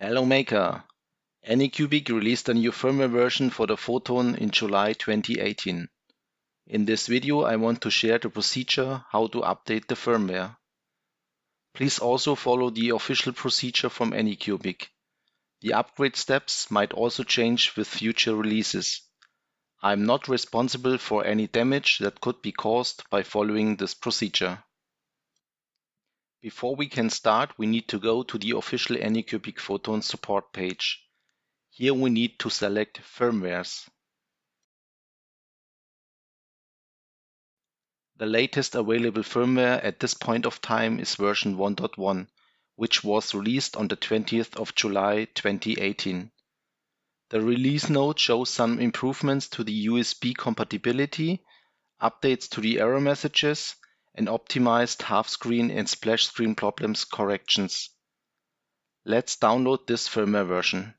Hello Maker! Anycubic released a new firmware version for the Photon in July 2018. In this video I want to share the procedure how to update the firmware. Please also follow the official procedure from Anycubic. The upgrade steps might also change with future releases. I am not responsible for any damage that could be caused by following this procedure. Before we can start, we need to go to the official Anycubic Photon support page. Here we need to select Firmwares. The latest available firmware at this point of time is version 1.1, which was released on the 20th of July 2018. The release note shows some improvements to the USB compatibility, updates to the error messages, and optimized half-screen and splash screen problems corrections. Let's download this firmware version.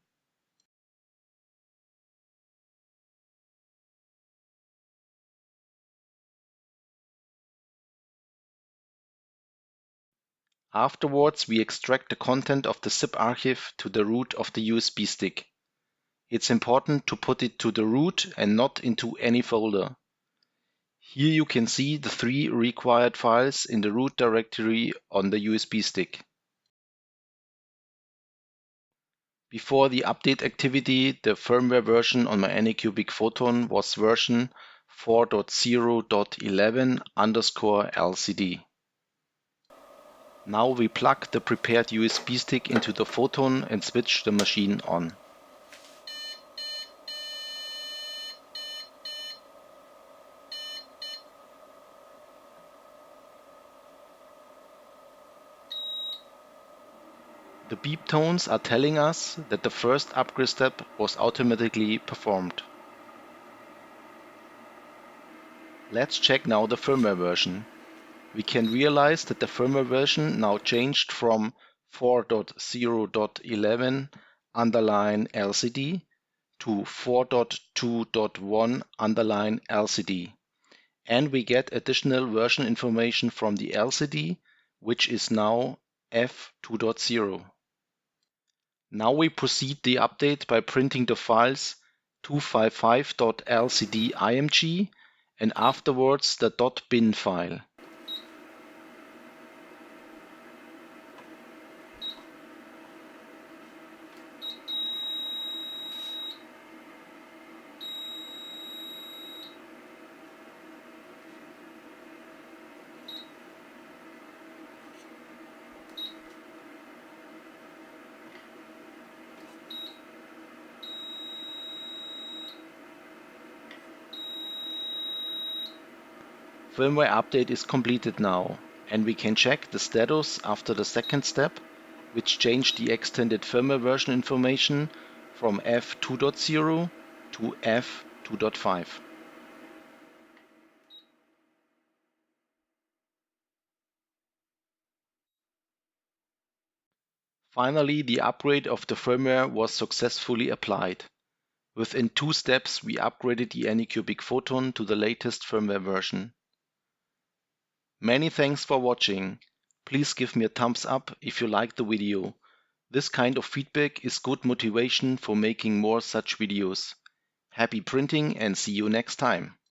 Afterwards, we extract the content of the zip archive to the root of the USB stick. It's important to put it to the root and not into any folder. Here you can see the 3 required files in the root directory on the USB stick. Before the update activity, the firmware version on my Anycubic Photon was version 4.0.11_LCD. Now we plug the prepared USB stick into the Photon and switch the machine on. The beep tones are telling us that the first upgrade step was automatically performed. Let's check now the firmware version. We can realize that the firmware version now changed from 4.0.11_LCD to 4.2.1_LCD. And we get additional version information from the LCD, which is now F2.0. Now we proceed the update by printing the files 255.lcd img and afterwards the .bin file. Firmware update is completed now, and we can check the status after the second step, which changed the extended firmware version information from F2.0 to F2.5. Finally, the upgrade of the firmware was successfully applied. Within 2 steps, we upgraded the Anycubic Photon to the latest firmware version. Many thanks for watching. Please give me a thumbs up if you liked the video. This kind of feedback is good motivation for making more such videos. Happy printing and see you next time.